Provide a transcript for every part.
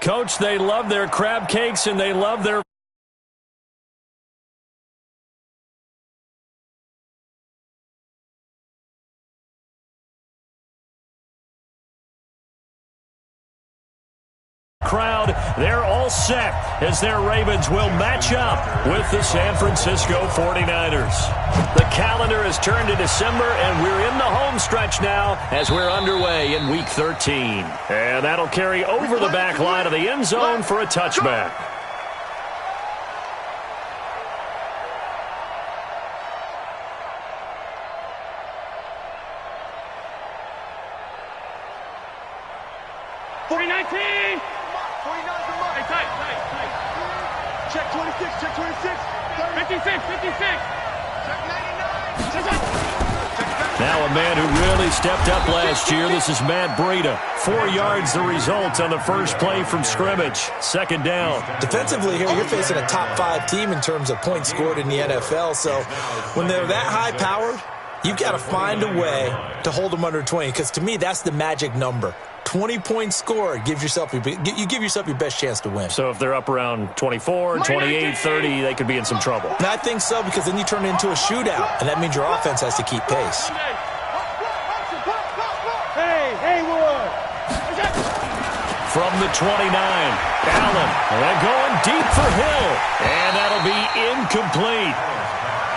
Coach, they love their crab cakes and they love their crowd. They're all set as their Ravens will match up with the San Francisco 49ers. The calendar has turned to December, and we're in the home stretch now as we're underway in Week 13. And that'll carry over the back line of the end zone for a touchback. Check 26, check 26. 56, 56. Check 99. Now a man who really stepped up last year. This is Matt Breida. 4 yards the result on the first play from scrimmage. Second down. Defensively here, you're facing a top 5 team in terms of points scored in the NFL. So when they're that high-powered, you've got to find a way to hold them under 20, because to me, that's the magic number. 20 points scored, you give yourself your best chance to win. So if they're up around 24, 28, 30, they could be in some trouble. And I think so, because then you turn it into a shootout, and that means your offense has to keep pace. From the 29, Allen, and going deep for Hill, and that'll be incomplete.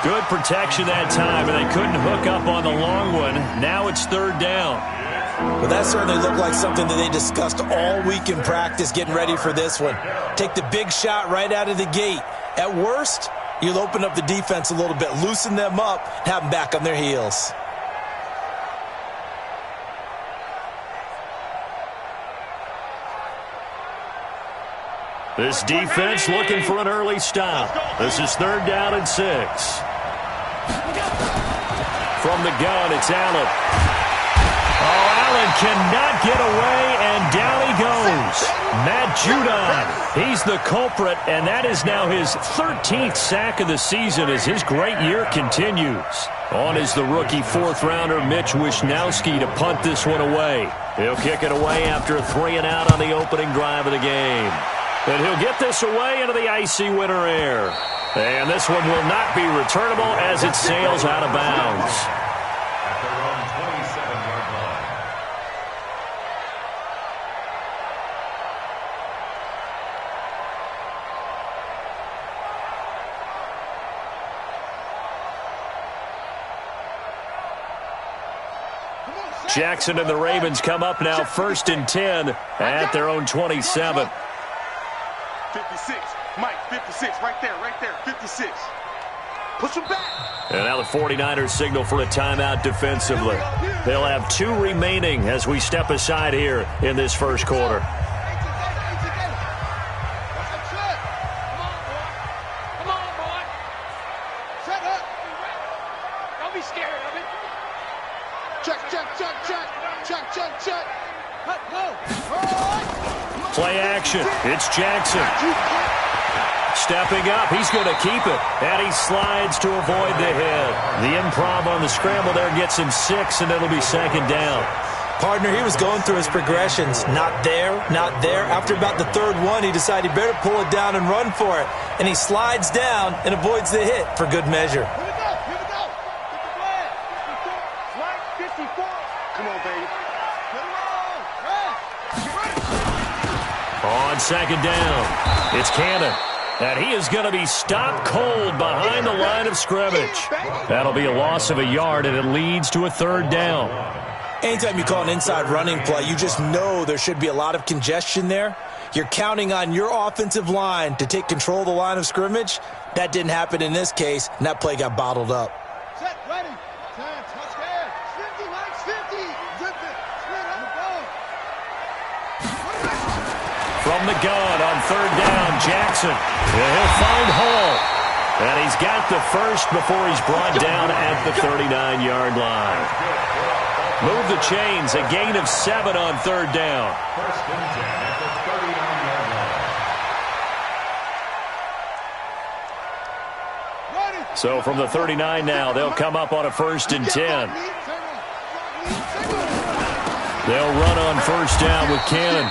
Good protection that time, and they couldn't hook up on the long one. Now it's third down. Well, that certainly looked like something that they discussed all week in practice, getting ready for this one. Take the big shot right out of the gate. At worst, you'll open up the defense a little bit, loosen them up, have them back on their heels. This defense looking for an early stop. This is third down and 6. From the gun, it's Allen. Oh, Allen cannot get away, and down he goes. Matt Judon, he's the culprit, and that is now his 13th sack of the season as his great year continues. On is the rookie fourth-rounder Mitch Wishnowsky to punt this one away. He'll kick it away after a 3-and-out on the opening drive of the game. And he'll get this away into the icy winter air. And this one will not be returnable as it sails out of bounds. Jackson and the Ravens come up now first and 10 at their own 27. 56, Mike, 56, right there, 56. Push him back. And now the 49ers signal for a timeout defensively. They'll have 2 remaining as we step aside here in this first quarter. Come on, boy. Shut up. Don't be scared of it. Check. Play action. It's Jackson. Stepping up. He's going to keep it. And he slides to avoid the hit. The improv on the scramble there gets him 6, and it'll be second down. Partner, he was going through his progressions. Not there, not there. After about the third one, he decided he better pull it down and run for it. And he slides down and avoids the hit for good measure. Here we go. Get the flag. 54. Come on, baby. On second down, it's Cannon. And he is going to be stopped cold behind the line of scrimmage. That'll be a loss of a yard, and it leads to a third down. Anytime you call an inside running play, you just know there should be a lot of congestion there. You're counting on your offensive line to take control of the line of scrimmage. That didn't happen in this case, and that play got bottled up. Set, ready. Touchdown. 50, Mike, 50. Zip it. Spin on the ball. From the gun on third down, Jackson. He'll find Hall. And he's got the first before he's brought down at the 39-yard line. Move the chains, a gain of 7 on third down. First and 10 at the 39-yard line. So from the 39 now, they'll come up on a first and 10. They'll run on first down with Cannon.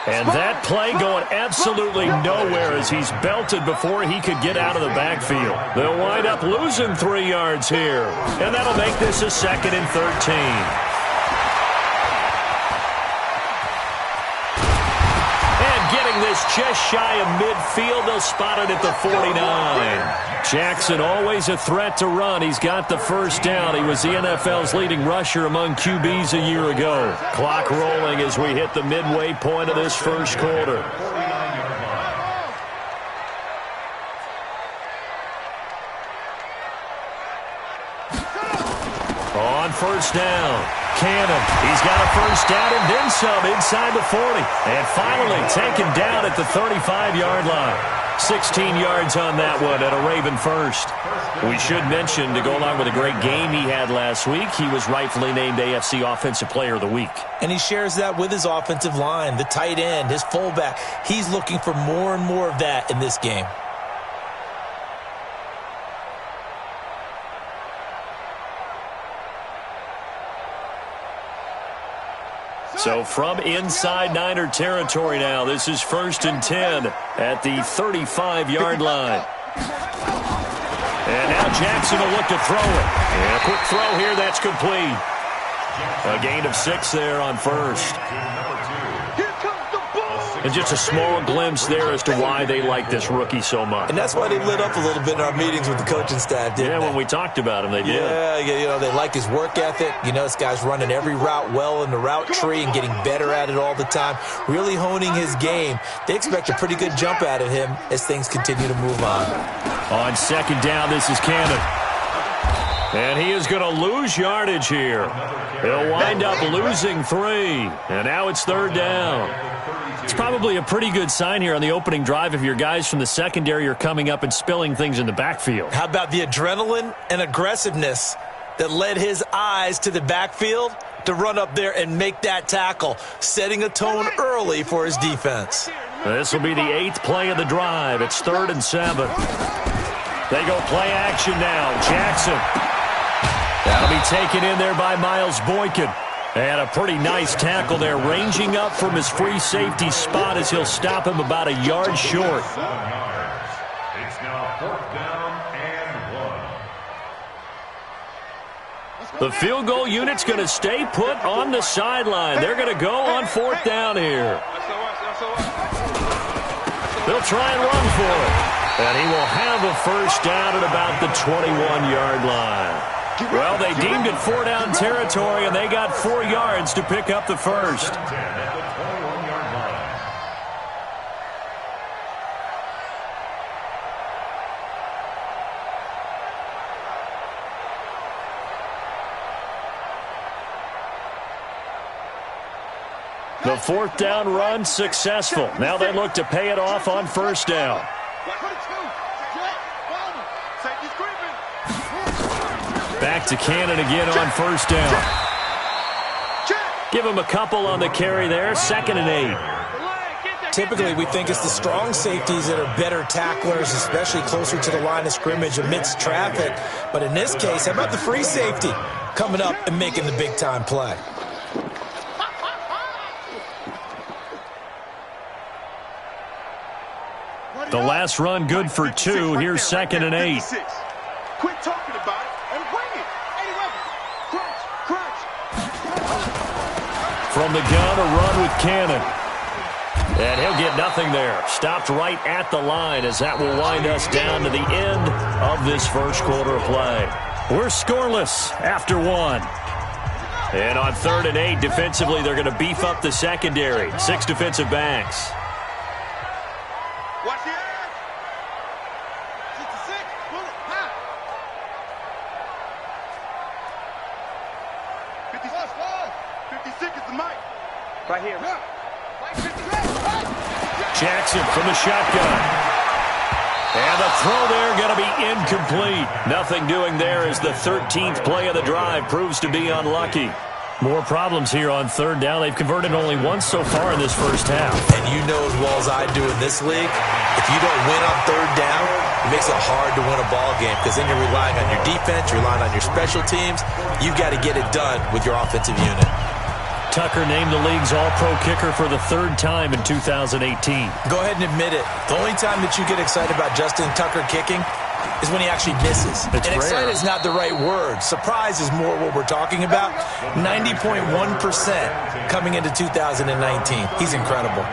And that play going absolutely nowhere as he's belted before he could get out of the backfield. They'll wind up losing 3 yards here. And that'll make this a 2nd and 13. This just shy of midfield. They'll spot it at the 49. Jackson always a threat to run. He's got the first down. He was the NFL's leading rusher among QBs a year ago. Clock rolling as we hit the midway point of this first quarter. On first down, Cannon. He's got a first down and then some inside the 40. And finally taken down at the 35-yard line. 16 yards on that one at a Raven first. We should mention, to go along with a great game he had last week, he was rightfully named AFC Offensive Player of the Week. And he shares that with his offensive line, the tight end, his fullback. He's looking for more and more of that in this game. So from inside Niner territory now, this is 1st and 10 at the 35-yard line. And now Jackson will look to throw it. And a quick throw here, that's complete. A gain of 6 there on first. And just a small glimpse there as to why they like this rookie so much. And that's why they lit up a little bit in our meetings with the coaching staff, didn't they? When we talked about him, they did. Yeah, they like his work ethic. This guy's running every route well in the route tree and getting better at it all the time, really honing his game. They expect a pretty good jump out of him as things continue to move on. On 2nd down, this is Cannon. And he is going to lose yardage here. He'll wind up losing 3. And now it's 3rd down. It's probably a pretty good sign here on the opening drive if your guys from the secondary are coming up and spilling things in the backfield. How about the adrenaline and aggressiveness that led his eyes to the backfield to run up there and make that tackle, setting a tone early for his defense. This will be the 8th play of the drive. It's 3rd and 7. They go play action now. Jackson. That'll be taken in there by Miles Boykin. And a pretty nice tackle there, ranging up from his free safety spot as he'll stop him about a yard short. It's now 4th down and 1. The field goal unit's going to stay put on the sideline. They're going to go on 4th down here. They'll try and run for it. And he will have a first down at about the 21-yard line. Well, they deemed it 4-down territory, and they got 4 yards to pick up the first. The 4th down run successful. Now they look to pay it off on 1st down. Back to Cannon again on 1st down. Give him a couple on the carry there. 2nd and 8. Typically, we think it's the strong safeties that are better tacklers, especially closer to the line of scrimmage amidst traffic. But in this case, how about the free safety coming up and making the big-time play? The last run good for 2. Here's 2nd and 8. Quit talking about it and bring it. Crunch. From the gun, a run with Cannon. And he'll get nothing there. Stopped right at the line as that will wind us down to the end of this first quarter of play. We're scoreless after 1. And on 3rd and 8, defensively, they're going to beef up the secondary. 6 defensive backs. Watch the edge. 66. Pull it. High. 56 is the mic. Right here. Jackson from the shotgun. And the throw there going to be incomplete. Nothing doing there as the 13th play of the drive proves to be unlucky. More problems here on 3rd down. They've converted only once so far in this first half. And you know as well as I do in this league, if you don't win on 3rd down, it makes it hard to win a ball game because then you're relying on your defense, you're relying on your special teams. You've got to get it done with your offensive unit. Tucker named the league's all-pro kicker for the 3rd time in 2018. Go ahead and admit it. The only time that you get excited about Justin Tucker kicking is when he actually misses. It's and rare. excited is not the right word. Surprise is more what we're talking about. 90.1% coming into 2019. He's incredible.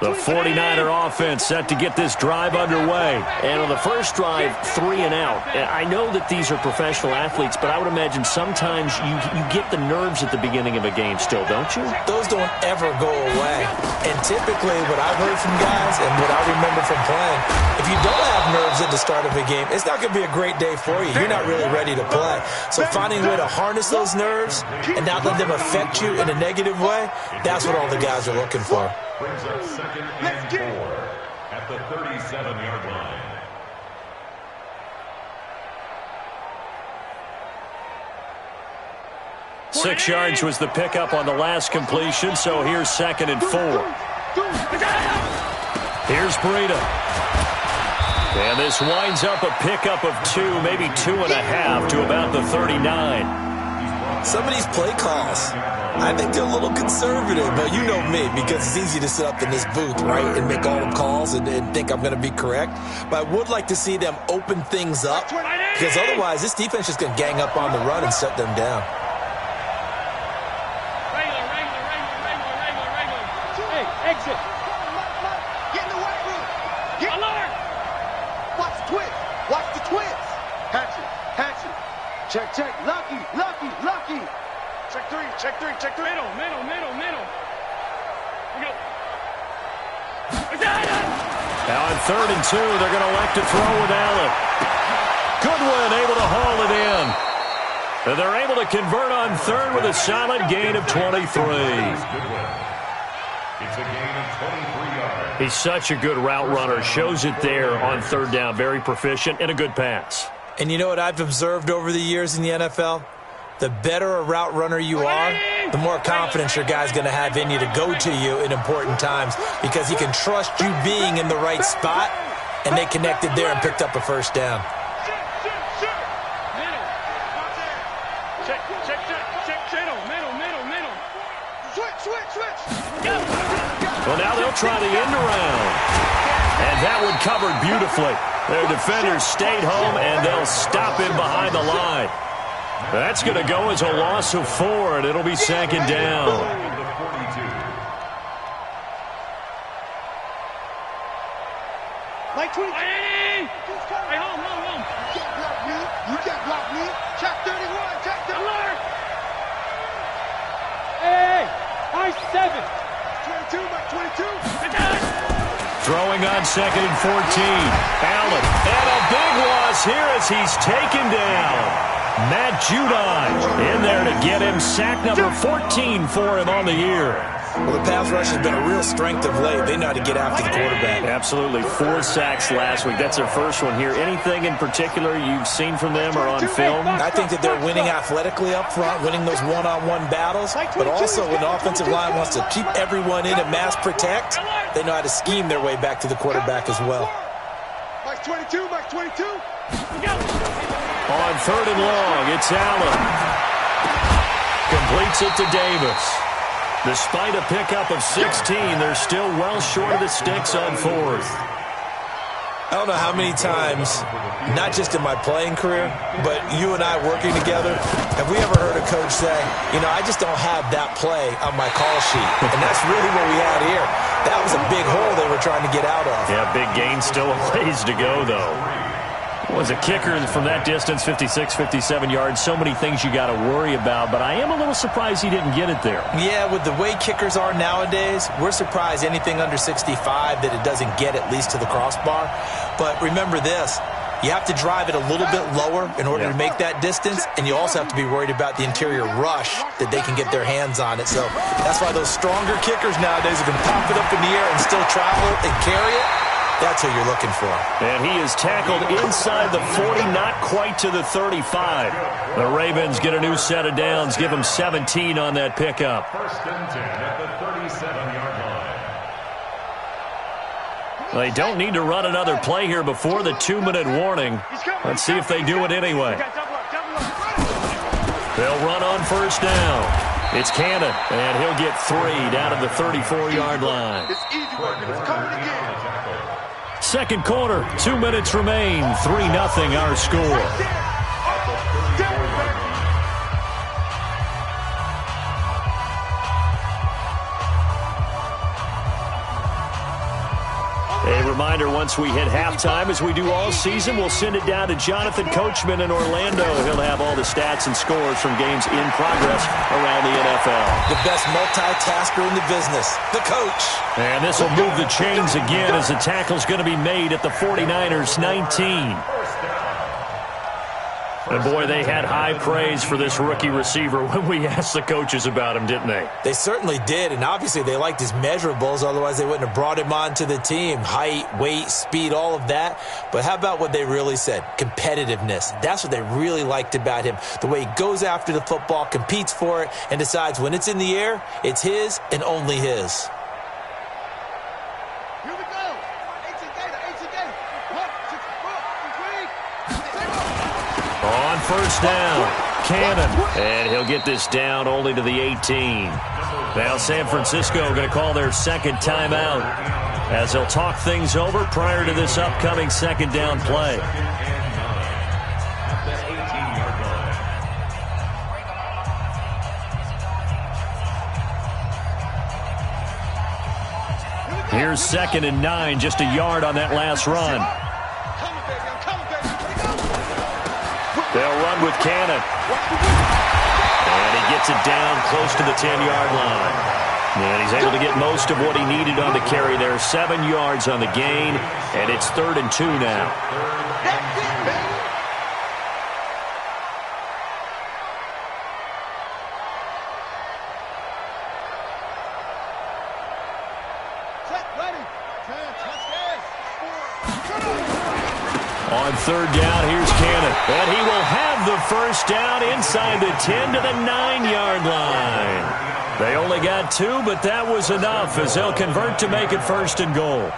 The 49er offense set to get this drive underway. And on the first drive, 3 and out. And I know that these are professional athletes, but I would imagine sometimes you get the nerves at the beginning of a game still, don't you? Those don't ever go away. And typically what I've heard from guys and what I remember from playing, if you don't have nerves at the start of a game, it's not going to be a great day for you. You're not really ready to play. So finding a way to harness those nerves and not let them affect you in a negative way, that's what all the guys are looking for. Brings up 2nd and 4 at the 37-yard line. Six yards was the pickup on the last completion, so here's 2nd and 4. Here's Breida. And this winds up a pickup of 2, maybe 2.5 to about the 39. Some of these play calls, I think they're a little conservative, but you know me, because it's easy to sit up in this booth, right, and make all the calls and think I'm going to be correct. But I would like to see them open things up, because otherwise this defense is going to gang up on the run and shut them down. Hey, exit. Get in the weight room. Get alert. Watch the twist. Watch the twist. Hatch it. Hatch it. Check, check. Lucky, lucky, lucky. Check 3, check 3, check 3. Middle. We go. Now on 3rd and 2, they're going to elect to throw with Allen. Goodwin able to haul it in. And they're able to convert on 3rd with a solid gain of 23. It's a gain of 23 yards. He's such a good route runner. Shows it there on 3rd down. Very proficient and a good pass. And you know what I've observed over the years in the NFL? The better a route runner you are, the more confidence your guy's going to have in you to go to you in important times, because he can trust you being in the right spot, and they connected there and picked up a 1st down. Well, now they'll try the end around. And that one covered beautifully. Their defenders stayed home, and they'll stop him behind the line. That's going to go as a loss of 4, and it'll be 2nd down. Like 20. Hey, home. You can't block me. Check 31. Check 31. Alert. Hey, I 7. 22, Mike 22. Throwing on 2nd and 14. Allen. And a big loss here as he's taken down. Matt Judon in there to get him sack number 14 for him on the year. Well, the pass rush has been a real strength of late. They know how to get after the quarterback. Absolutely. 4 sacks last week. That's their first one here. Anything in particular you've seen from them or on film? I think that they're winning athletically up front, winning those one-on-one battles, but also when the offensive line wants to keep everyone in and mass protect, they know how to scheme their way back to the quarterback as well. Mike 22, Mike 22. On 3rd and long, it's Allen. Completes it to Davis. Despite a pickup of 16, they're still well short of the sticks on 4th. I don't know how many times, not just in my playing career, but you and I working together, have we ever heard a coach say, you know, I just don't have that play on my call sheet. And that's really what we had here. That was a big hole they were trying to get out of. Yeah, big gain, still a ways to go, though. Was a kicker from that distance, 56, 57 yards. So many things you got to worry about, but I am a little surprised he didn't get it there. Yeah, with the way kickers are nowadays, we're surprised anything under 65 that it doesn't get at least to the crossbar. But remember this, you have to drive it a little bit lower in order to make that distance, and you also have to be worried about the interior rush that they can get their hands on it. So that's why those stronger kickers nowadays who can pop it up in the air and still travel and carry it, That's who you're looking for. And he is tackled inside the 40, not quite to the 35. The Ravens get a new set of downs, give them 17 on that pickup. First and 10 at the 37-yard line. They don't need to run another play here before the 2-minute warning. Let's see if they do it anyway. They'll run on first down. It's Cannon, and he'll get 3 down at the 34-yard line. It's easy work, and it's coming again. Second quarter, 2 minutes remain. 3-0 our score. A reminder, once we hit halftime, as we do all season, we'll send it down to Jonathan Coachman in Orlando. He'll have all the stats and scores from games in progress around the NFL. The best multitasker in the business, the coach. And this will move the chains again as the tackle's going to be made at the 49ers 19. And boy, they had high praise for this rookie receiver when we asked the coaches about him, didn't they? They certainly did, and obviously they liked his measurables, otherwise they wouldn't have brought him onto the team. Height, weight, speed, all of that. But how about what they really said? Competitiveness. That's what they really liked about him. The way he goes after the football, competes for it, and decides when it's in the air, it's his and only his. On first down, Cannon. And he'll get this down only to the 18. Now San Francisco going to call their second timeout as they'll talk things over prior to this upcoming second down play. Here's 2nd and 9, just a yard on that last run. They'll run with Cannon. And he gets it down close to the 10-yard line. And he's able to get most of what he needed on the carry there. 7 yards on the gain, and it's 3rd and 2 now. On 3rd down, here's Cannon. And he will have the first down inside the 10 to the 9-yard line. They only got 2, but that was enough as they'll convert to make it 1st and goal.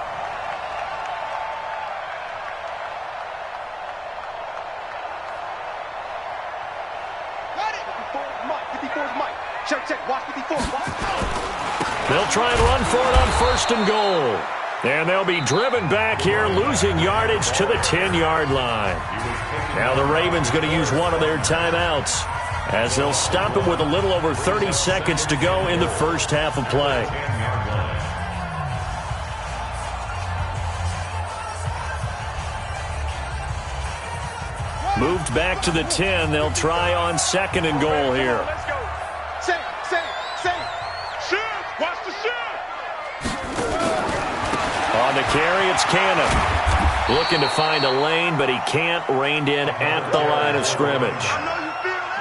They'll try and run for it on 1st and goal. And they'll be driven back here, losing yardage to the 10-yard line. Now the Ravens going to use one of their timeouts as they'll stop it with a little over 30 seconds to go in the first half of play. Moved back to the 10. They'll try on 2nd and goal here. On the carry, it's Cannon. Looking to find a lane, but he can't. Reined in at the line of scrimmage.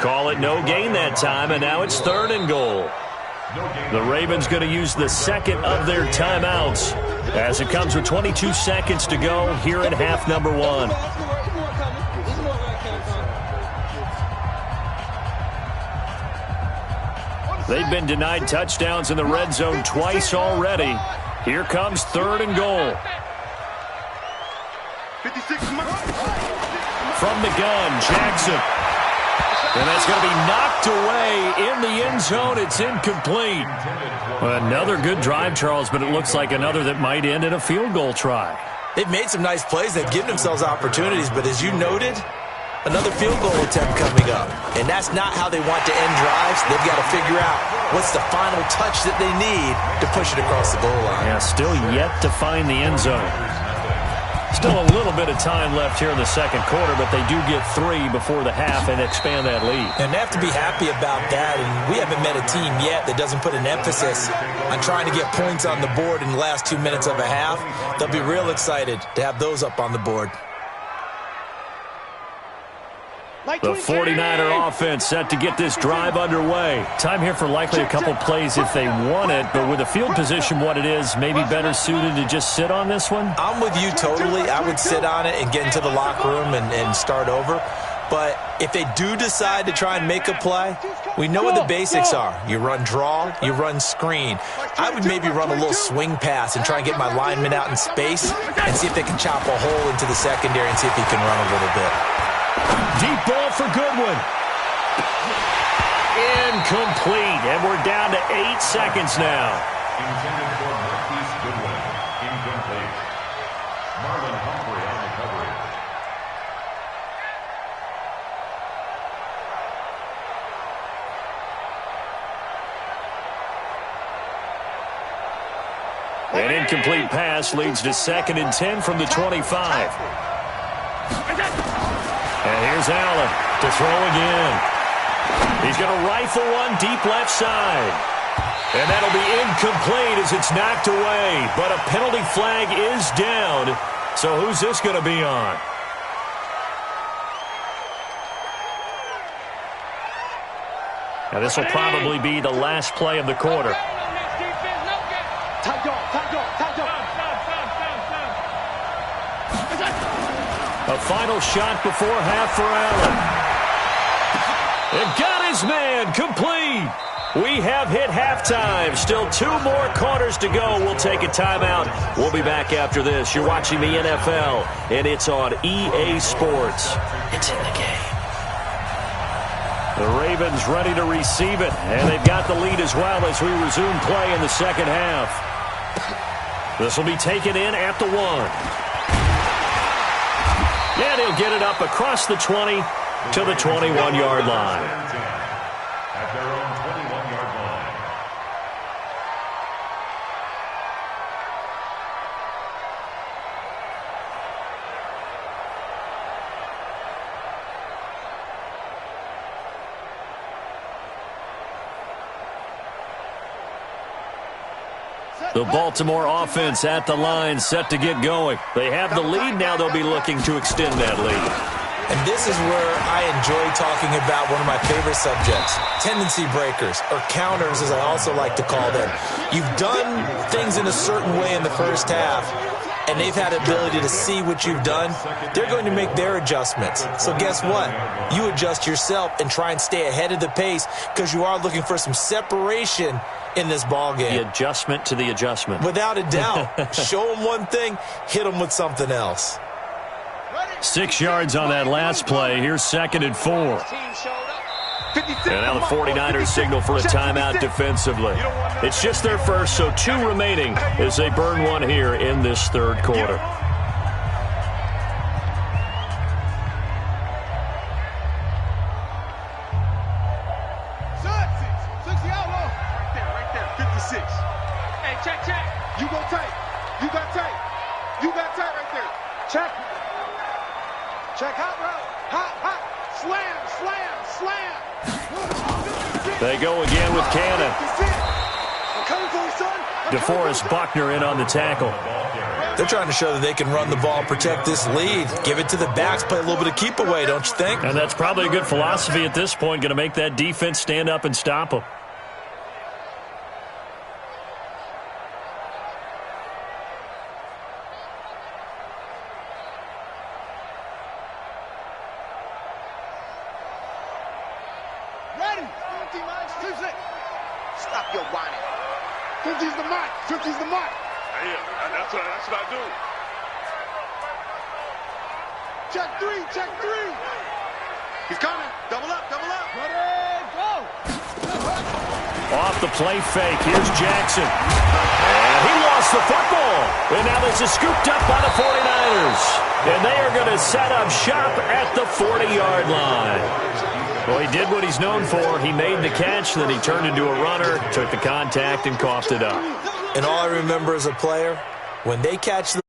Call it no gain that time, and now it's 3rd and goal. The Ravens going to use the 2nd of their timeouts as it comes with 22 seconds to go here in half number 1. They've been denied touchdowns in the red zone twice already. Here comes 3rd and goal. From the gun, Jackson. And that's going to be knocked away in the end zone. It's incomplete. Another good drive, Charles, but it looks like another that might end in a field goal try. They've made some nice plays. They've given themselves opportunities, but as you noted, another field goal attempt coming up. And that's not how they want to end drives. They've got to figure out what's the final touch that they need to push it across the goal line. Yeah, still yet to find the end zone. Still a little bit of time left here in the second quarter, but they do get 3 before the half and expand that lead. And they have to be happy about that, and we haven't met a team yet that doesn't put an emphasis on trying to get points on the board in the last 2 minutes of a half. They'll be real excited to have those up on the board. The 49er offense set to get this drive underway. Time here for likely a couple plays if they want it, but with the field position what it is, maybe better suited to just sit on this one? I'm with you totally. I would sit on it and get into the locker room and start over. But if they do decide to try and make a play, we know what the basics are. You run draw, you run screen. I would maybe run a little swing pass and try and get my lineman out in space and see if they can chop a hole into the secondary and see if he can run a little bit. Deep ball for Goodwin. Incomplete, and we're down to 8 seconds now. Intended for Marquise Goodwin. Incomplete. Marlon Humphrey on the coverage. An incomplete pass leads to 2nd and 10 from the 25. And here's Allen to throw again. He's going to rifle one deep left side. And that'll be incomplete as it's knocked away. But a penalty flag is down. So who's this going to be on? Now this will probably be the last play of the quarter. A final shot before half for Allen. And got his man complete. We have hit halftime. Still 2 more quarters to go. We'll take a timeout. We'll be back after this. You're watching the NFL, and it's on EA Sports. It's in the game. The Ravens ready to receive it, and they've got the lead as well as we resume play in the second half. This will be taken in at the 1. And he'll get it up across the 20 to the 21-yard line. At their own 21-yard line. The Baltimore offense at the line set to get going. They have the lead. Now they'll be looking to extend that lead. And this is where I enjoy talking about one of my favorite subjects, tendency breakers, or counters as I also like to call them. You've done things in a certain way in the first half, and they've had the ability to see what you've done. They're going to make their adjustments. So guess what? You adjust yourself and try and stay ahead of the pace because you are looking for some separation in this ball game. The adjustment to the adjustment. Without a doubt. Show them one thing, hit them with something else. 6 yards on that last play. Here's 2nd and 4. And now the 49ers signal for a timeout defensively. It's just their first, so 2 remaining as they burn one here in this third quarter. Check hot route. Hot. Slam. They go again with Cannon. DeForest Buckner in on the tackle. They're trying to show that they can run the ball, protect this lead. Give it to the backs, play a little bit of keep away, don't you think? And that's probably a good philosophy at this point, going to make that defense stand up and stop them. Stop your whining. 50's the mark. 50's the mark. Yeah, that's what I do. Check three. He's coming. Double up. Ready, go. Off the play fake. Here's Jackson. And he lost the football. And now this is scooped up by the 49ers. And they are going to set up shop at the 40-yard line. Well, he did what he's known for. He made the catch, then he turned into a runner, took the contact, and coughed it up. And all I remember as a player, when they catch it,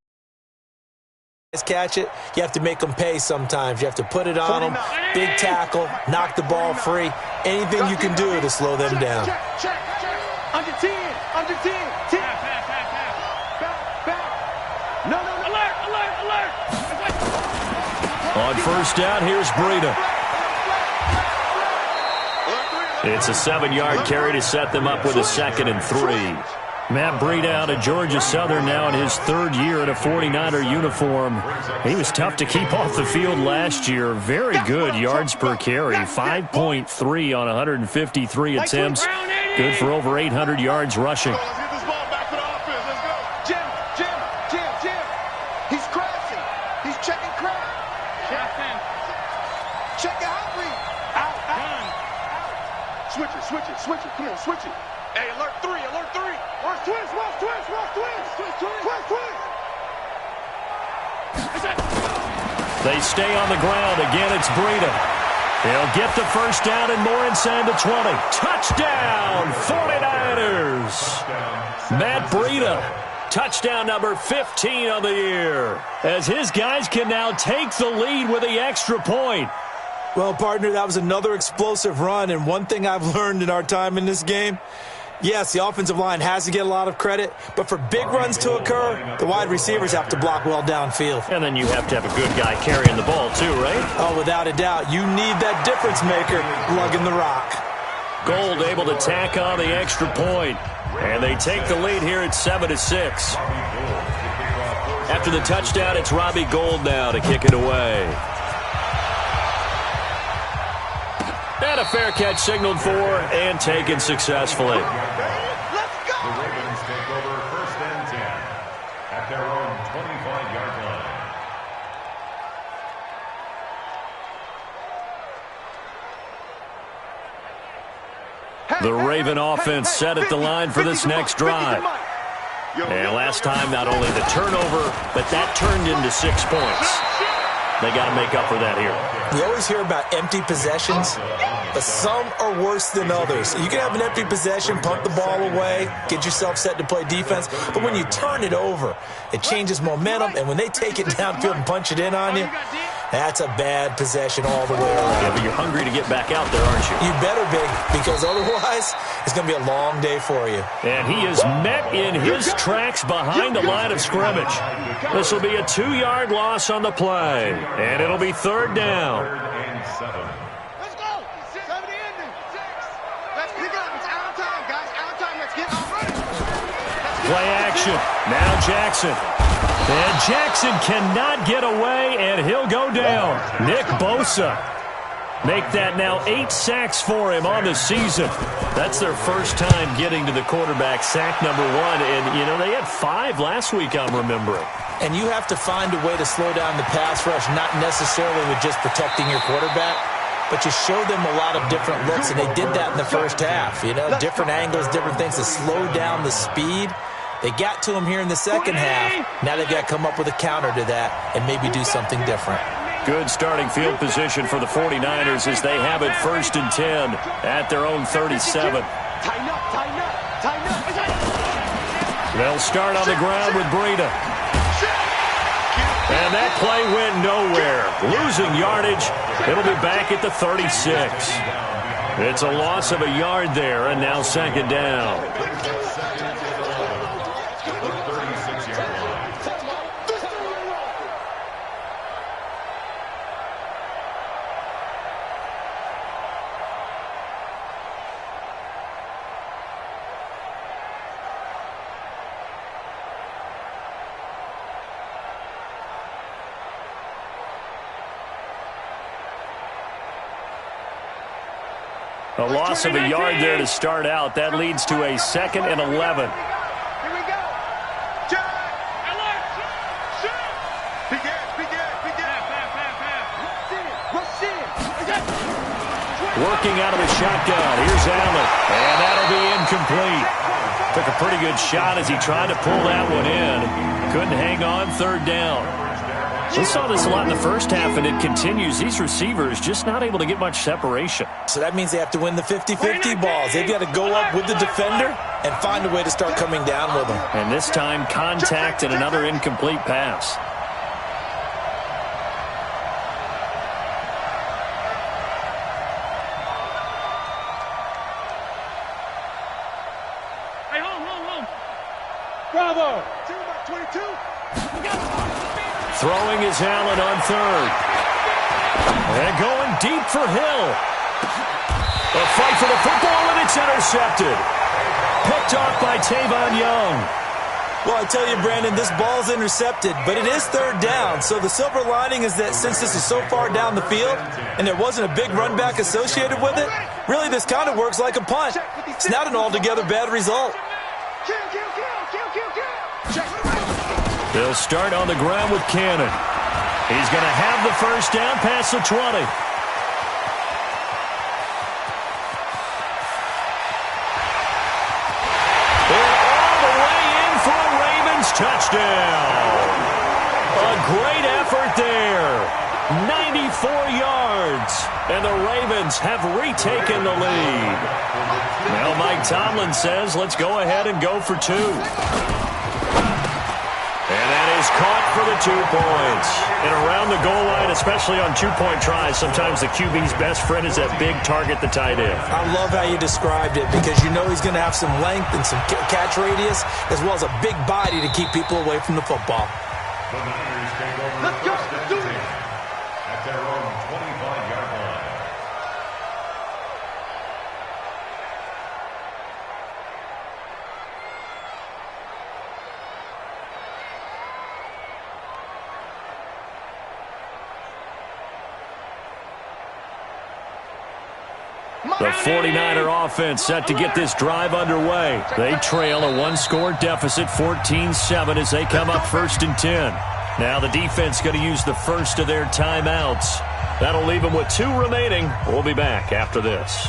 you have to make them pay sometimes. You have to put it on them, big tackle, knock the ball free. Anything you can do to slow them down. Check. Under 10. 10. Back. No. Alert. On first down, here's Breida. It's a 7-yard carry to set them up with a 2nd and 3. Matt Breida out of Georgia Southern now in his 3rd year in a 49er uniform. He was tough to keep off the field last year. Very good yards per carry, 5.3 on 153 attempts. Good for over 800 yards rushing. He's crashing. He's checking crash. Check it out, Reed. Out. Switch it. Come on, switch it. Hey, alert 3. Watch twist. They stay on the ground. Again, it's Breida. He'll get the first down and more inside the 20. Touchdown, 49ers. Matt Breida. Touchdown number 15 on the year, as his guys can now take the lead with the extra point. Well, partner, that was another explosive run, and one thing I've learned in our time in this game, yes, the offensive line has to get a lot of credit, but for big runs to occur, the wide receivers have to block well downfield. And then you have to have a good guy carrying the ball too, right? Oh, without a doubt. You need that difference maker lugging the rock. Gold able to tack on the extra point. And they take the lead here at 7-6. After the touchdown, it's Robbie Gould now to kick it away. And a fair catch signaled for and taken successfully. Let's go. The Ravens take over 1st and 10 at their own 25-yard line. The Raven offense set at the line for this next drive. And last time, not only the turnover, but that turned into 6 points. They got to make up for that here. We always hear about empty possessions, but some are worse than others. You can have an empty possession, punt the ball away, get yourself set to play defense, but when you turn it over, it changes momentum, and when they take it downfield and punch it in on you, that's a bad possession all the way around. Yeah, but you're hungry to get back out there, aren't you? You better be, because otherwise it's going to be a long day for you. And he is met in his tracks behind the line of scrimmage. This will be a 2-yard loss on the play, and it'll be 3rd down. 3rd and 7. Let's go. 7 to ending. 6. Let's pick up. It's out of time, guys. Out of time. Let's get on running. Play action. Now Jackson. And Jackson cannot get away, and he'll go down. Nick Bosa. Make that now 8 sacks for him on the season. That's their first time getting to the quarterback, sack number 1. And, you know, they had 5 last week, I'm remembering. And you have to find a way to slow down the pass rush, not necessarily with just protecting your quarterback, but you show them a lot of different looks, and they did that in the first half. You know, different angles, different things to slow down the speed. They got to him here in the second half. Now they've got to come up with a counter to that and maybe do something different. Good starting field position for the 49ers as they have it 1st and 10 at their own 37. Tighten up. They'll start on the ground with Breida. And that play went nowhere. Losing yardage. It'll be back at the 36. It's a loss of a yard there, and now 2nd down. A loss of a yard there to start out. That leads to a 2nd and 11. Here we go. Jack. Be good. Rush in. Working out of the shotgun. Here's Allen. And that'll be incomplete. Took a pretty good shot as he tried to pull that one in. Couldn't hang on. 3rd down. We saw this a lot in the first half, and it continues. These receivers just not able to get much separation. So that means they have to win the 50-50 balls. They've got to go up with the defender and find a way to start coming down with them. And this time, contact and another incomplete pass. Hey, home. Bravo. 22. Throwing is Allen on 3rd. And going deep for Hill. A fight for the football, and it's intercepted. Picked off by Tavon Young. Well, I tell you, Brandon, this ball's intercepted, but it is third down. So the silver lining is that since this is so far down the field and there wasn't a big run back associated with it, really this kind of works like a punt. It's not an altogether bad result. They'll start on the ground with Cannon. He's going to have the first down past the 20. Touchdown. A great effort there. 94 yards. And the Ravens have retaken the lead. Now Mike Tomlin says, let's go ahead and go for two. And that is caught for the 2 points. And around the goal line, especially on two-point tries, sometimes the QB's best friend is that big target, the tight end. I love how you described it because you know he's going to have some length and some catch radius as well as a big body to keep people away from the football. The Niners take over first and 10 at their own 25-yard line. The 49er offense set to get this drive underway. They trail a one-score deficit, 14-7, as they come up first and 10. Now the defense going to use the first of their timeouts. That'll leave them with 2 remaining. We'll be back after this.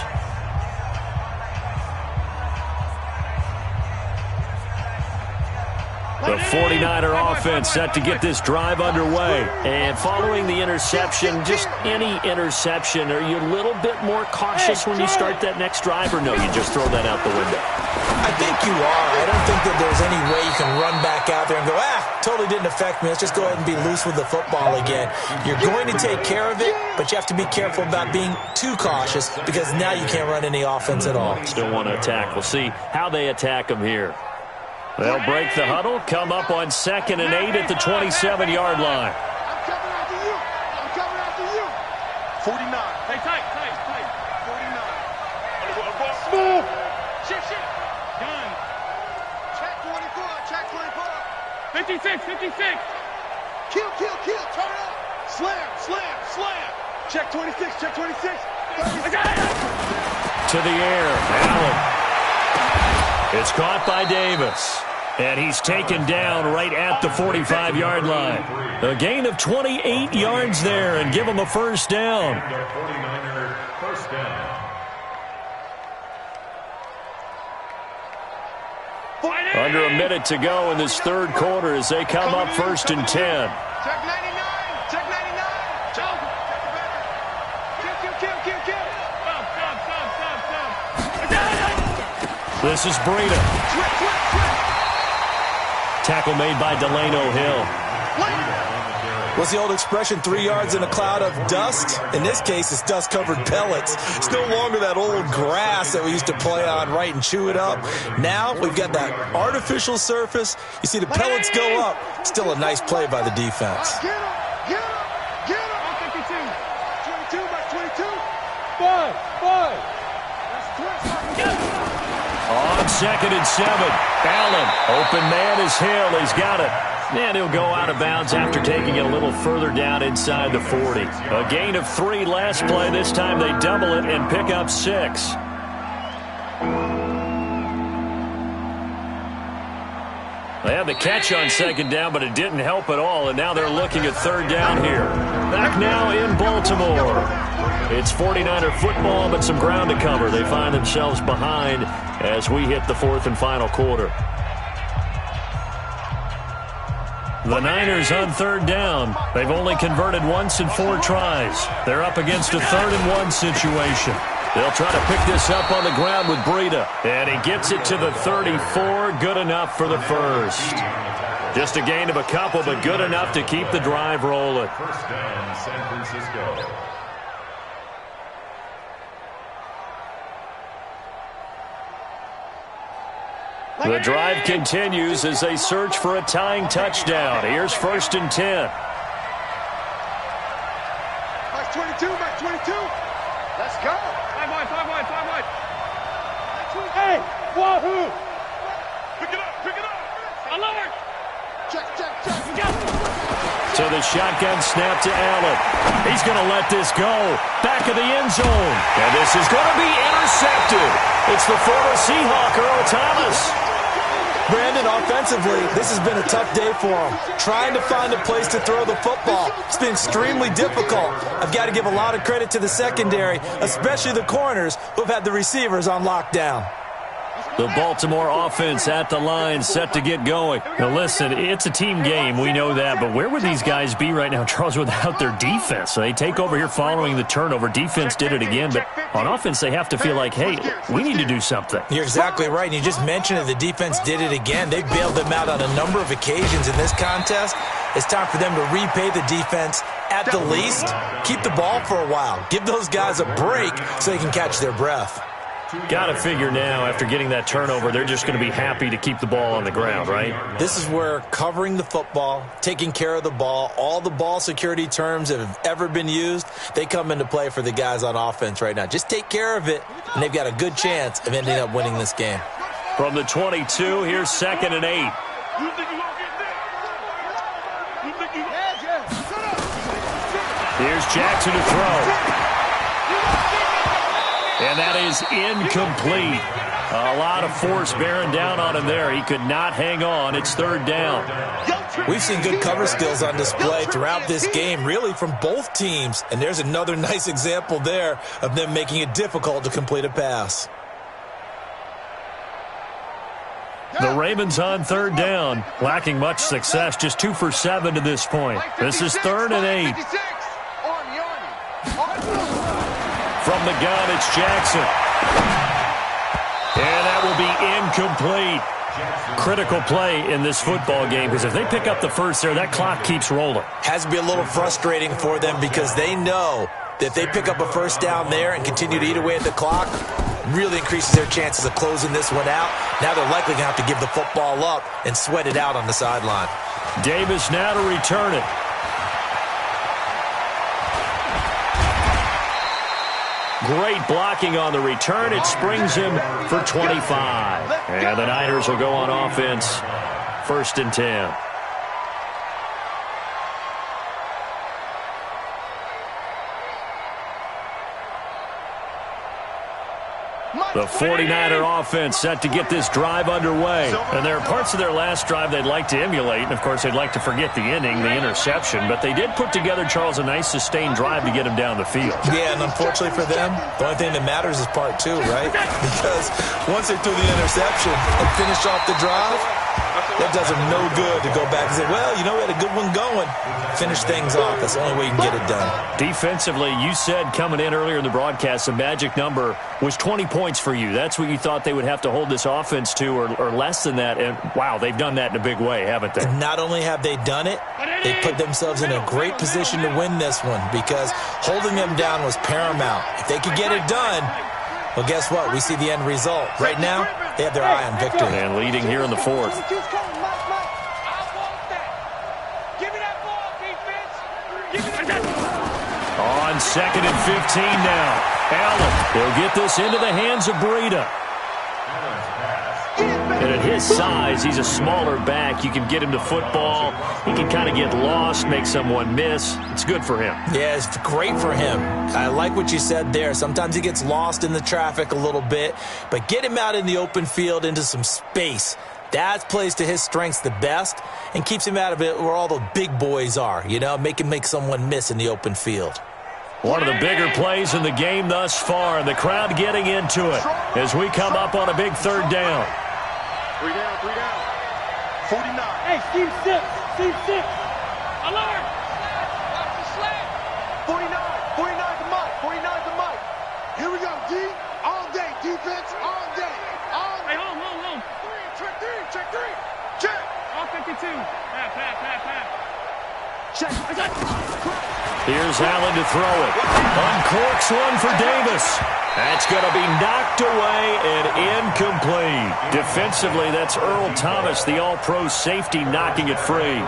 The 49er offense set to get this drive underway. And following the interception, just any interception, are you a little bit more cautious when you start that next drive, or no, you just throw that out the window? I think you are. I don't think that there's any way you can run back out there and go, totally didn't affect me. Let's just go ahead and be loose with the football again. You're going to take care of it, but you have to be careful about being too cautious because now you can't run any offense at all. Still want to attack. We'll see how they attack them here. They'll break the huddle, come up on 2nd and 8 at the 27-yard line. I'm coming after you. I'm coming after you. 49. Hey, tight. 49. Smooth. Shit. Done. Check 24. Check 24. 56. Kill. Turn up. Slam. Check 26. Check 26. To the air. Allen. It's caught by Davis. And he's taken down right at the 45-yard line. A gain of 28 yards there and give him a first down. The 49er first down. Under a minute to go in this third quarter as they come up first and 10. Check 99. Check 99. Kill. This is Breida. Tackle made by Delano Hill. What's the old expression, 3 yards in a cloud of dust? In this case, it's dust-covered pellets. It's no longer that old grass that we used to play on, right, and chew it up. Now we've got that artificial surface. You see the pellets go up. Still a nice play by the defense. Get him. 22 by 22. Five. That's 20. On 2nd and 7, Allen, open man is Hill. He's got it. And he'll go out of bounds after taking it a little further down inside the 40. A gain of 3 last play. This time they double it and pick up 6. They had the catch on 2nd down, but it didn't help at all. And now they're looking at 3rd down here. Back now in Baltimore. It's 49er football, but some ground to cover. They find themselves behind as we hit the 4th and final quarter. The Niners on 3rd down. They've only converted once in 4 tries. They're up against a 3rd and 1 situation. They'll try to pick this up on the ground with Breida. And he gets it to the 34. Good enough for the first. Just a gain of a couple, but good enough to keep the drive rolling. First down, San Francisco. The drive continues as they search for a tying touchdown. Here's 1st and 10. Max 22. Let's go. 5 wide. Wahoo! Pick it up, pick it up. Alert! Check. So the shotgun snap to Allen. He's going to let this go. Back of the end zone. And this is going to be intercepted. It's the former Seahawk, Earl Thomas. Brandon, offensively, this has been a tough day for him. Trying to find a place to throw the football. It's been extremely difficult. I've got to give a lot of credit to the secondary, especially the corners who have had the receivers on lockdown. The Baltimore offense at the line, set to get going. Now listen, it's a team game, we know that, but where would these guys be right now, Charles, without their defense? They take over here following the turnover. Defense did it again, but on offense they have to feel like, hey, we need to do something. You're exactly right, and you just mentioned it. The defense did it again. They bailed them out on a number of occasions in this contest. It's time for them to repay the defense at the least. Keep the ball for a while. Give those guys a break so they can catch their breath. Got to figure now, after getting that turnover, they're just going to be happy to keep the ball on the ground, right? This is where covering the football, taking care of the ball, all the ball security terms that have ever been used, they come into play for the guys on offense right now. Just take care of it, and they've got a good chance of ending up winning this game. From the 22, here's 2nd and 8. You think you gonna get there? You think you Here's Jackson to throw. And that is incomplete. A lot of force bearing down on him there. He could not hang on. It's 3rd down. We've seen good cover skills on display throughout this game, really from both teams. And there's another nice example there of them making it difficult to complete a pass. The Ravens on 3rd down, lacking much success, just 2 for 7 to this point. This is 3rd and 8. From the gun, it's Jackson. And that will be incomplete. Critical play in this football game, because if they pick up the first there, that clock keeps rolling. Has to be a little frustrating for them because they know that if they pick up a first down there and continue to eat away at the clock, really increases their chances of closing this one out. Now they're likely going to have to give the football up and sweat it out on the sideline. Davis now to return it. Great blocking on the return. It springs him for 25. And the Niners will go on offense. 1st and 10. The 49er offense set to get this drive underway. And there are parts of their last drive they'd like to emulate. And, of course, they'd like to forget the inning, the interception. But they did put together, Charles, a nice sustained drive to get him down the field. Yeah, and unfortunately for them, the only thing that matters is part 2, right? Because once they threw the interception and finished off the drive, that does them no good to go back and say, well, you know, we had a good one going. Finish things off. That's the only way you can get it done. Defensively, you said coming in earlier in the broadcast, the magic number was 20 points for you. That's what you thought they would have to hold this offense to, or less than that. And, wow, they've done that in a big way, haven't they? And not only have they done it, they put themselves in a great position to win this one because holding them down was paramount. If they could get it done, well, guess what? We see the end result. Right now, they have their eye on victory. And leading here in the 4th. On 2nd and 15 now. Allen, he'll get this into the hands of Breida. And at his size, he's a smaller back. You can get him to football. He can kind of get lost, make someone miss. It's good for him. Yeah, it's great for him. I like what you said there. Sometimes he gets lost in the traffic a little bit, but get him out in the open field into some space. That plays to his strengths the best and keeps him out of it where all the big boys are, you know, make someone miss in the open field. One of the bigger plays in the game thus far, and the crowd getting into it as we come up on a big 3rd down. 3 down. 49. Hey, Steve 6. Alert! 49 to Mike. 49 to Mike. Here we go, D. All day, defense, all day. Hey, hold. Check 3. Check. All 52. Pat. Check. Here's Allen to throw it. Uncorks one for Davis. That's going to be knocked away and incomplete. Defensively, that's Earl Thomas, the all-pro safety, knocking it free.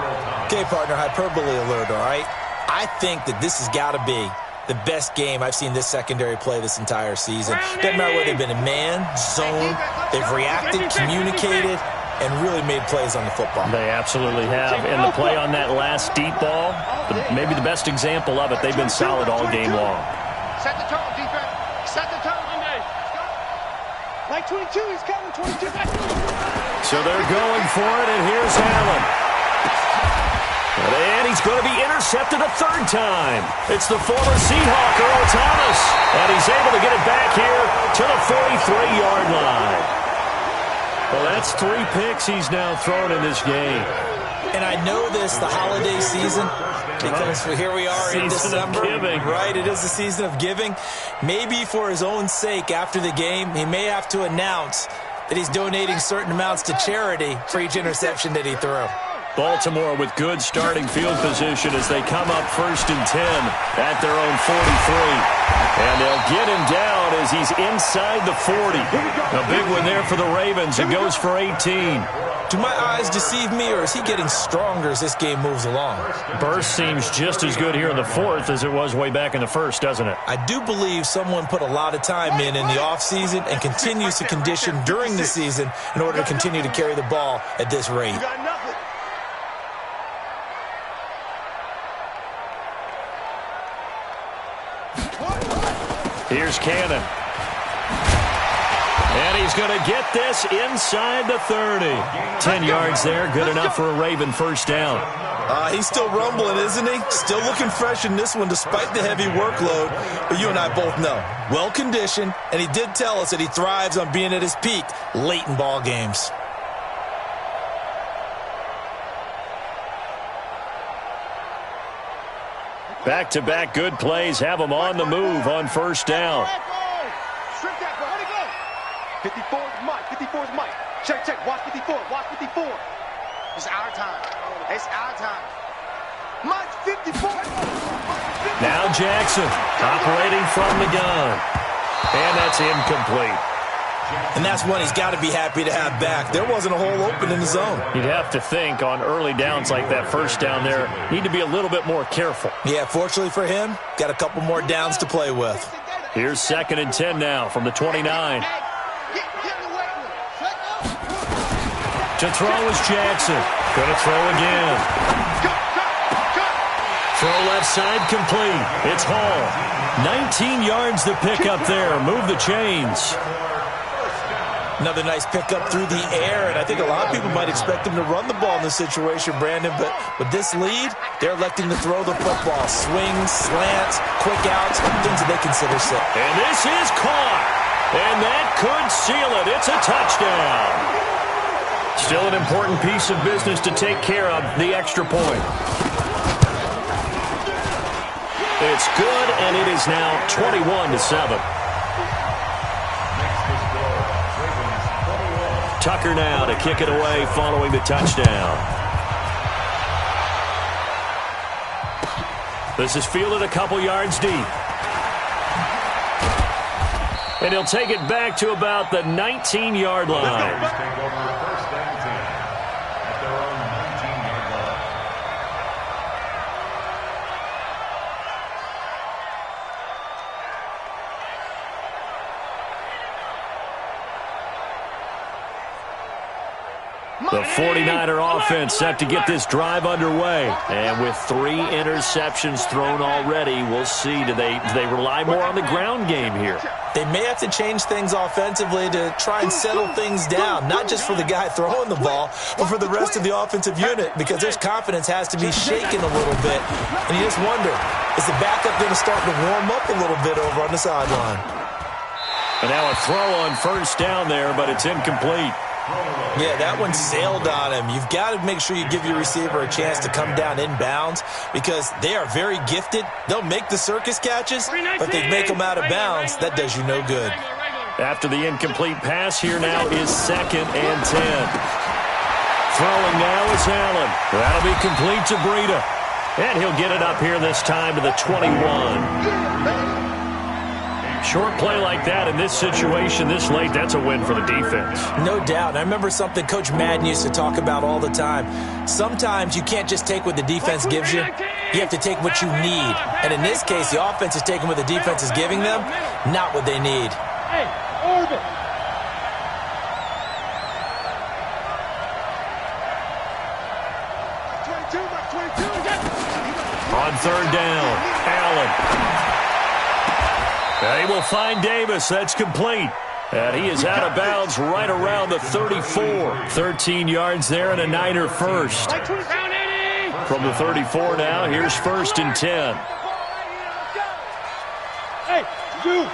Okay, partner, hyperbole alert, all right? I think that this has got to be the best game I've seen this secondary play this entire season. Doesn't matter whether they've been in man, zone, they've reacted, communicated, and really made plays on the football. They absolutely have. And the play on that last deep ball, maybe the best example of it, they've been solid all game long. Set the tone, defense. Set the tone. Like 22, he's coming. 22. So they're going for it, and here's Allen. And he's going to be intercepted a third time. It's the former Seahawk, Earl Thomas. And he's able to get it back here to the 43-yard line. Well, that's 3 picks he's now thrown in this game. And I know this, the holiday season, because here we are in December. Right, it is the season of giving. Maybe for his own sake, after the game, he may have to announce that he's donating certain amounts to charity for each interception that he threw. Baltimore with good starting field position as they come up 1st and 10 at their own 43. And they'll get him down as he's inside the 40. A big one there for the Ravens. It goes for 18. Do my eyes deceive me, or is he getting stronger as this game moves along? Burst seems just as good here in the 4th as it was way back in the 1st, doesn't it? I do believe someone put a lot of time in the offseason and continues to condition during the season in order to continue to carry the ball at this rate. Here's Cannon. And he's going to get this inside the 30. 10 yards there, good enough for a Raven first down. He's still rumbling, isn't he? Still looking fresh in this one despite the heavy workload. But you and I both know, well-conditioned, and he did tell us that he thrives on being at his peak late in ball games. Back-to-back good plays have him on the move on first down. 54 is Mike. 54 is Mike. Check. Watch 54. Watch 54. It's our time. It's our time. Mike's 54. Now Jackson operating from the gun. And that's incomplete. And that's one he's got to be happy to have back. There wasn't a hole open in the zone. You'd have to think on early downs like that first down there, need to be a little bit more careful. Yeah, fortunately for him, got a couple more downs to play with. Here's 2nd and 10 now from the 29. To throw is Jackson. Going to throw again. Throw left side complete. It's Hall. 19 yards to pick up there. Move the chains. Another nice pickup through the air, and I think a lot of people might expect him to run the ball in this situation, Brandon, but with this lead, they're electing to throw the football. Swings, slants, quick outs, things that they consider safe. And this is caught, and that could seal it. It's a touchdown. Still an important piece of business to take care of, the extra point. It's good, and it is now 21-7. Tucker now to kick it away following the touchdown. This is fielded a couple yards deep. And he'll take it back to about the 19-yard line. The 49er offense set to get this drive underway. And with 3 interceptions thrown already, we'll see. Do they rely more on the ground game here? They may have to change things offensively to try and settle things down, not just for the guy throwing the ball, but for the rest of the offensive unit, because their confidence has to be shaken a little bit. And you just wonder, is the backup going to start to warm up a little bit over on the sideline? And now a throw on first down there, but it's incomplete. Yeah, that one sailed on him. You've got to make sure you give your receiver a chance to come down inbounds because they are very gifted. They'll make the circus catches, but if they make them out of bounds, that does you no good. After the incomplete pass, here now is 2nd and 10. Throwing now is Allen. That'll be complete to Breida. And he'll get it up here this time to the 21. Short play like that in this situation this late, that's a win for the defense. No doubt. I remember something Coach Madden used to talk about all the time. Sometimes you can't just take what the defense gives you. You have to take what you need. And in this case, the offense is taking what the defense is giving them, not what they need. Hey, orbit. On third down, Allen. He will find Davis. That's complete. And he is out of bounds right around the 34. 13 yards there and a Niner first. From the 34 now, here's first and 10. Hey, you.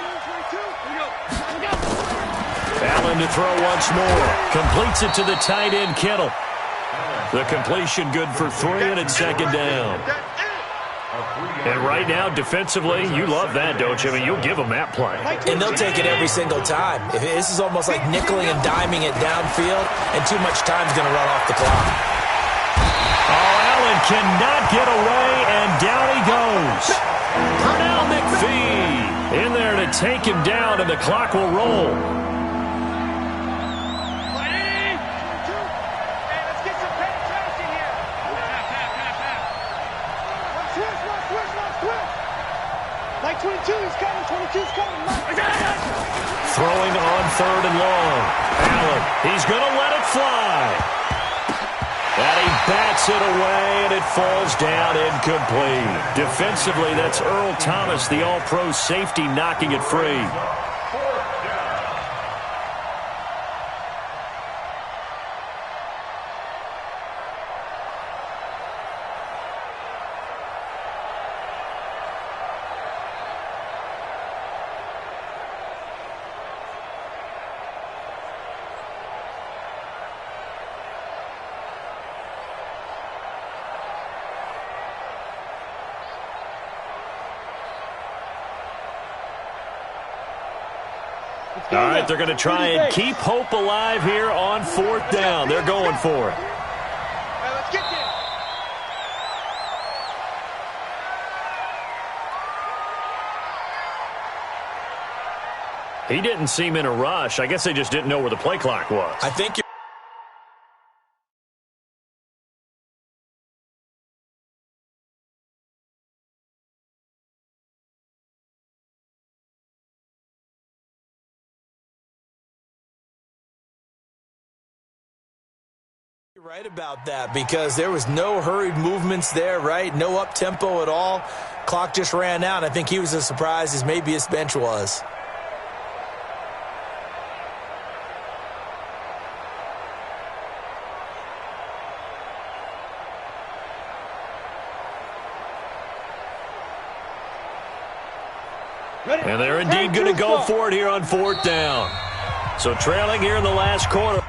Allen to throw once more. Completes it to the tight end, Kittle. The completion good for 3, and it's second down. And right now, defensively, you love that, don't you? I mean, you'll give them that play. And they'll take it every single time. This is almost like nickeling and diming it downfield, and too much time's going to run off the clock. Oh, Allen cannot get away, and down he goes. Pernell McPhee in there to take him down, and the clock will roll. Throwing on third and long. Allen, he's going to let it fly. And he bats it away, and it falls down incomplete. Defensively, that's Earl Thomas, the all-pro safety, knocking it free. All right, they're going to try and keep hope alive here on fourth down. They're going for it. Let's get there. He didn't seem in a rush. I guess they just didn't know where the play clock was. I think you're right about that, because there was no hurried movements there, right? No up-tempo at all. Clock just ran out. I think he was as surprised as maybe his bench was. And they're indeed going to go for it here on fourth down. So trailing here in the last quarter.